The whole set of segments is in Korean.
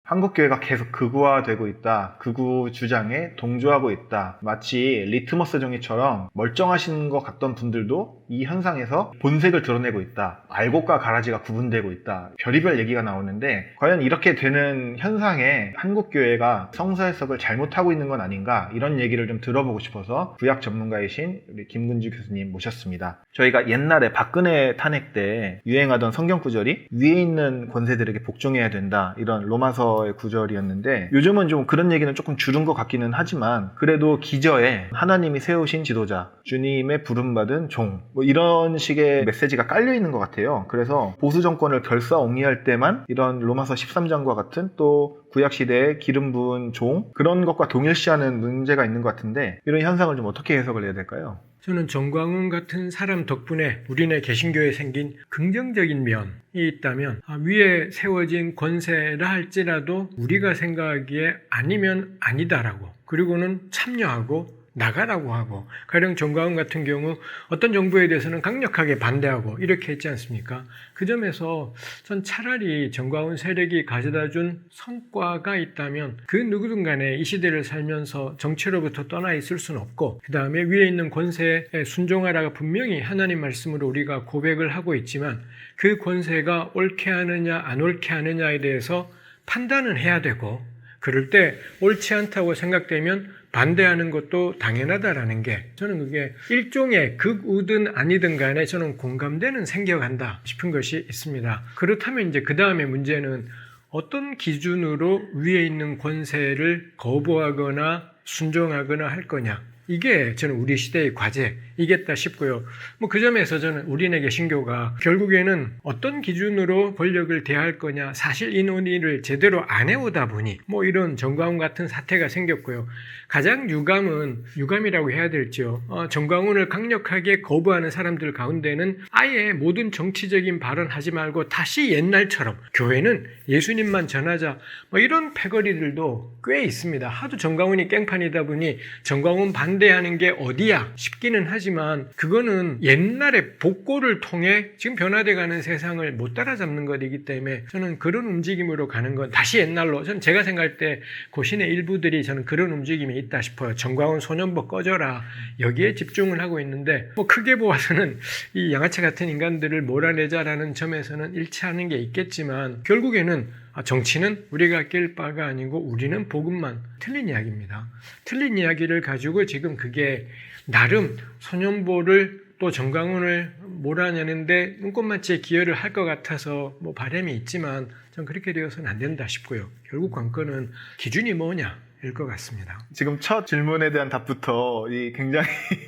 한국교회가 계속 극우화되고 있다. 극우 주장에 동조하고 있다. 마치 리트머스 종이처럼 멀쩡하신 것 같던 분들도 이 현상에서 본색을 드러내고 있다. 알곡과 가라지가 구분되고 있다. 별의별 얘기가 나오는데 과연 이렇게 되는 현상에 한국교회가 성서 해석을 잘못하고 있는 건 아닌가, 이런 얘기를 좀 들어보고 싶어서 구약 전문가이신 우리 김근주 교수님 모셨습니다. 저희가 옛날에 박근혜 탄핵 때 유행하던 성경 구절이 위에 있는 권세들에게 복종해야 된다, 이런 로마서의 구절이었는데 요즘은 좀 그런 얘기는 조금 줄은 것 같기는 하지만 그래도 기저에 하나님이 세우신 지도자, 주님의 부름받은 종, 뭐 이런 식의 메시지가 깔려 있는 것 같아요. 그래서 보수 정권을 결사옹위할 때만 이런 로마서 13장과 같은 또 구약시대의 기름 부은 종, 그런 것과 동일시하는 문제가 있는 것 같은데 이런 현상을 좀 어떻게 해석을 해야 될까요? 저는 정광훈 같은 사람 덕분에 우리네 개신교에 생긴 긍정적인 면이 있다면, 위에 세워진 권세라 할지라도 우리가 생각하기에 아니면 아니다라고, 그리고는 참여하고 나가라고 하고, 가령 정광훈 같은 경우 어떤 정부에 대해서는 강력하게 반대하고 이렇게 했지 않습니까? 그 점에서 전 차라리 정광훈 세력이 가져다준 성과가 있다면 그 누구든 간에 이 시대를 살면서 정치로부터 떠나 있을 수는 없고, 그 다음에 위에 있는 권세에 순종하라가 분명히 하나님 말씀으로 우리가 고백을 하고 있지만 그 권세가 옳게 하느냐 안 옳게 하느냐에 대해서 판단은 해야 되고, 그럴 때 옳지 않다고 생각되면 반대하는 것도 당연하다라는 게, 저는 그게 일종의 극우든 아니든 간에 저는 공감대는 생겨간다 싶은 것이 있습니다. 그렇다면 이제 그 다음에 문제는 어떤 기준으로 위에 있는 권세를 거부하거나 순종하거나 할 거냐, 이게 저는 우리 시대의 과제이겠다 싶고요. 그 점에서 저는 우리네 개신교가 결국에는 어떤 기준으로 권력을 대할 거냐, 사실 이 논의를 제대로 안 해오다 보니 이런 정광훈 같은 사태가 생겼고요. 가장 유감이라고 해야 될지요. 정광훈을 강력하게 거부하는 사람들 가운데는 아예 모든 정치적인 발언하지 말고 다시 옛날처럼 교회는 예수님만 전하자, 이런 패거리들도 꽤 있습니다. 하도 정광훈이 깽판이다 보니 정광훈 반대하는 게 어디야 싶기는 하지만 그거는 옛날의 복고를 통해 지금 변화돼가는 세상을 못 따라잡는 것이기 때문에 저는 그런 움직임으로 가는 건 다시 옛날로, 저는 제가 생각할 때 고신의 일부들이 저는 그런 움직임이 있다 싶어요. 정광훈 소년법 꺼져라, 여기에 집중을 하고 있는데 크게 보아서는 이 양아치 같은 인간들을 몰아내자라는 점에서는 일치하는 게 있겠지만 결국에는 정치는 우리가 낄 바가 아니고 우리는 복음만, 틀린 이야기입니다. 틀린 이야기를 가지고 지금 그게 나름 소년보를 또 정광훈을 몰아내는데 눈꽃만치에 기여를 할 것 같아서 바람이 있지만 전 그렇게 되어서는 안 된다 싶고요. 결국 관건은 기준이 뭐냐 일 것 같습니다. 지금 첫 질문에 대한 답부터 굉장히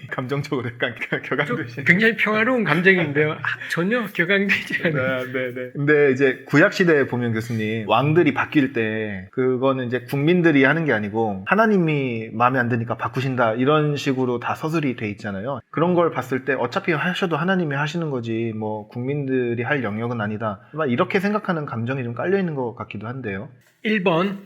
감정적으로 약간 격앙되시네요. 굉장히 평화로운 감정인데요. 전혀 격앙되지 않아요. 네. 근데 이제 구약 시대에 보면 교수님, 왕들이 바뀔 때 그거는 이제 국민들이 하는 게 아니고 하나님이 마음에 안 드니까 바꾸신다, 이런 식으로 다 서술이 돼 있잖아요. 그런 걸 봤을 때 어차피 하셔도 하나님이 하시는 거지 국민들이 할 영역은 아니다, 이렇게 생각하는 감정이 좀 깔려 있는 것 같기도 한데요. 1번,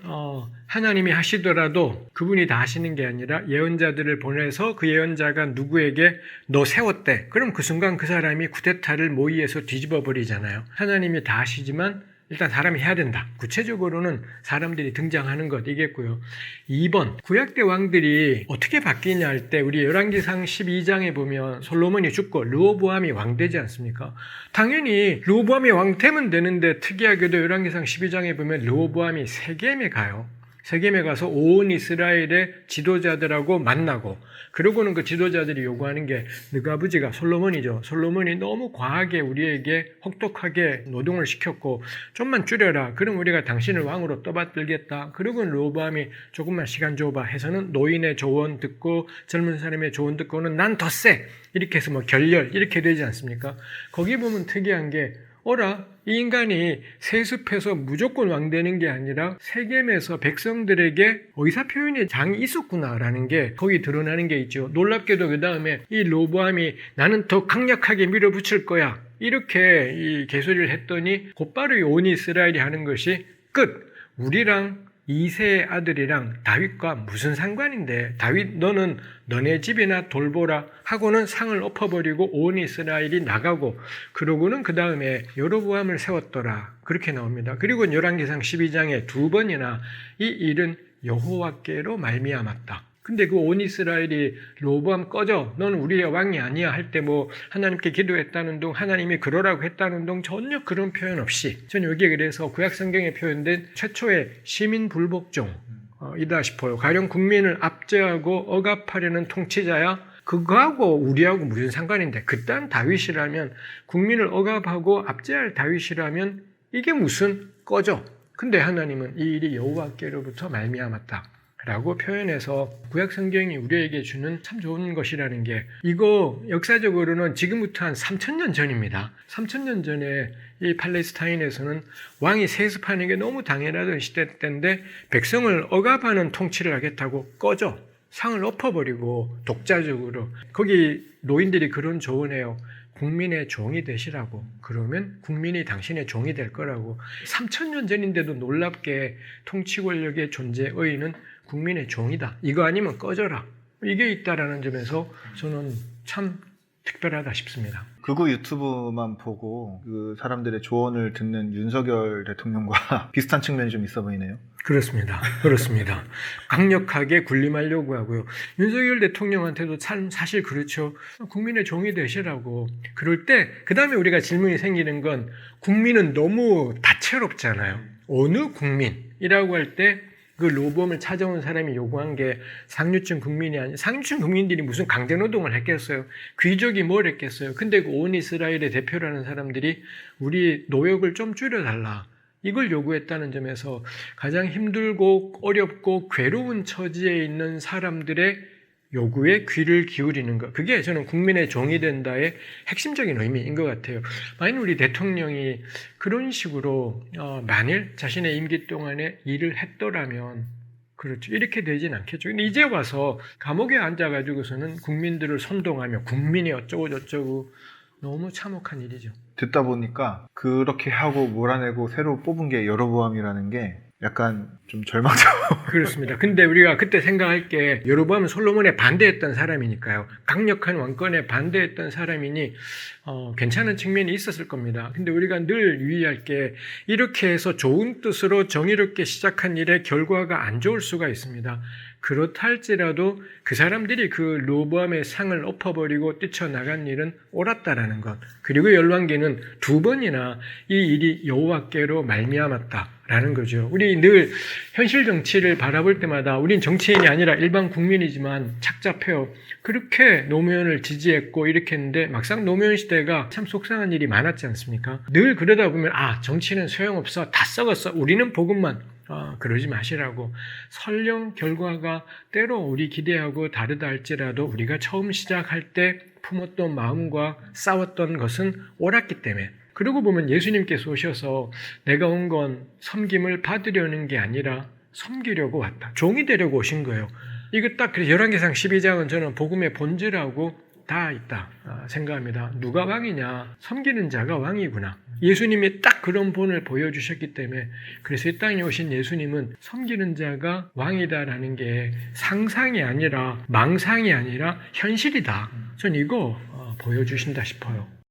하나님이 하시더라도 그분이 다 하시는 게 아니라 예언자들을 보내서 그 예언자가 누구에게 너 세웠대. 그럼 그 순간 그 사람이 쿠데타를 모의해서 뒤집어 버리잖아요. 하나님이 다 하시지만 일단 사람이 해야 된다. 구체적으로는 사람들이 등장하는 것이겠고요. 2번, 구약대 왕들이 어떻게 바뀌냐 할 때 우리 열왕기상 12장에 보면 솔로몬이 죽고 르호보암이 왕되지 않습니까? 당연히 르호보암이 왕되면 되는데 특이하게도 열왕기상 12장에 보면 르호보암이 세겜에 가요. 세겜에 가서 온 이스라엘의 지도자들하고 만나고, 그러고는 그 지도자들이 요구하는 게 너가 아버지가 솔로몬이죠. 솔로몬이 너무 과하게 우리에게 혹독하게 노동을 시켰고 좀만 줄여라. 그럼 우리가 당신을 왕으로 떠받들겠다. 그러고는 르호보암이 조금만 시간 줘봐 해서는 노인의 조언 듣고 젊은 사람의 조언 듣고는 난 더 세. 이렇게 해서 결렬 이렇게 되지 않습니까? 거기 보면 특이한 게 이 인간이 세습해서 무조건 왕되는 게 아니라 세겜에서 백성들에게 의사표현의 장이 있었구나라는 게 거기 드러나는 게 있죠. 놀랍게도 그 다음에 이 르호보암이 나는 더 강력하게 밀어붙일 거야, 이렇게 이 개소리를 했더니 곧바로 온 이스라엘이 하는 것이 끝. 우리랑 이세의 아들이랑 다윗과 무슨 상관인데 다윗 너는 너네 집이나 돌보라 하고는 상을 엎어버리고 온 이스라엘이 나가고 그러고는 그 다음에 여로보암을 세웠더라 그렇게 나옵니다. 그리고 열왕기상 12장에 두 번이나 이 일은 여호와께로 말미암았다. 근데 그 온 이스라엘이 로보암 꺼져 너는 우리의 왕이 아니야 할 때 뭐 하나님께 기도했다는 둥 하나님이 그러라고 했다는 둥 전혀 그런 표현 없이 저는 여기에 그래서 구약성경에 표현된 최초의 시민 불복종이다 싶어요. 가령 국민을 압제하고 억압하려는 통치자야 그거하고 우리하고 무슨 상관인데 그딴 다윗이라면 국민을 억압하고 압제할 다윗이라면 이게 무슨 꺼져. 근데 하나님은 이 일이 여호와께로부터 말미암았다 라고 표현해서 구약 성경이 우리에게 주는 참 좋은 것이라는 게 이거 역사적으로는 지금부터 한 3,000년 전입니다. 3,000년 전에 이 팔레스타인에서는 왕이 세습하는 게 너무 당연하던 시대 때인데 백성을 억압하는 통치를 하겠다고 꺼져 상을 엎어버리고 독자적으로 거기 노인들이 그런 조언해요. 국민의 종이 되시라고. 그러면 국민이 당신의 종이 될 거라고. 3,000년 전인데도 놀랍게 통치 권력의 존재의는 국민의 종이다. 이거 아니면 꺼져라. 이게 있다라는 점에서 저는 참 특별하다 싶습니다. 극우 유튜브만 보고 그 사람들의 조언을 듣는 윤석열 대통령과 비슷한 측면이 좀 있어 보이네요. 그렇습니다. 그렇습니다. 강력하게 군림하려고 하고요. 윤석열 대통령한테도 참 사실 그렇죠. 국민의 종이 되시라고. 그럴 때 그 다음에 우리가 질문이 생기는 건 국민은 너무 다채롭잖아요. 어느 국민이라고 할 때 그 로보암을 찾아온 사람이 요구한 게 상류층 국민이 아니 상류층 국민들이 무슨 강제노동을 했겠어요. 귀족이 뭘 했겠어요. 근데 그 온 이스라엘의 대표라는 사람들이 우리 노역을 좀 줄여달라. 이걸 요구했다는 점에서 가장 힘들고 어렵고 괴로운 처지에 있는 사람들의 요구에 귀를 기울이는 것. 그게 저는 국민의 종이 된다의 핵심적인 의미인 것 같아요. 만일 우리 대통령이 그런 식으로 만일 자신의 임기 동안에 일을 했더라면 그렇죠. 이렇게 되진 않겠죠. 근데 이제 와서 감옥에 앉아가지고서는 국민들을 선동하며 국민이 어쩌고 저쩌고 너무 참혹한 일이죠. 듣다 보니까 그렇게 하고 몰아내고 새로 뽑은 게 여로보암이라는 게 약간 좀 절망적. 그렇습니다. 근데 우리가 그때 생각할 게 여로보암은 솔로몬에 반대했던 사람이니까요. 강력한 왕권에 반대했던 사람이니 괜찮은 측면이 있었을 겁니다. 근데 우리가 늘 유의할 게 이렇게 해서 좋은 뜻으로 정의롭게 시작한 일의 결과가 안 좋을 수가 있습니다. 그렇다 할지라도 그 사람들이 그 로보암의 상을 엎어버리고 뛰쳐나간 일은 옳았다라는 것. 그리고 열왕기는 두 번이나 이 일이 여호와께로 말미암았다라는 거죠. 우리 늘 현실 정치를 바라볼 때마다 우린 정치인이 아니라 일반 국민이지만 착잡해요. 그렇게 노무현을 지지했고 이렇게 했는데 막상 노무현 시대가 참 속상한 일이 많았지 않습니까? 늘 그러다 보면 정치는 소용없어. 다 썩었어. 우리는 복음만. 그러지 마시라고. 설령 결과가 때로 우리 기대하고 다르다 할지라도 우리가 처음 시작할 때 품었던 마음과 싸웠던 것은 옳았기 때문에 그러고 보면 예수님께서 오셔서 내가 온 건 섬김을 받으려는 게 아니라 섬기려고 왔다. 종이 되려고 오신 거예요. 이거 딱 그래서 열왕기상 12장은 저는 복음의 본질하고 다 있다 생각합니다. 누가 왕이냐? 섬기는 자가 왕이구나. 예수님이 딱 그런 본을 보여주셨기 때문에 그래서 이 땅에 오신 예수님은 섬기는 자가 왕이다라는 게 상상이 아니라 망상이 아니라 현실이다. 전 이거 보여주신다 싶어요.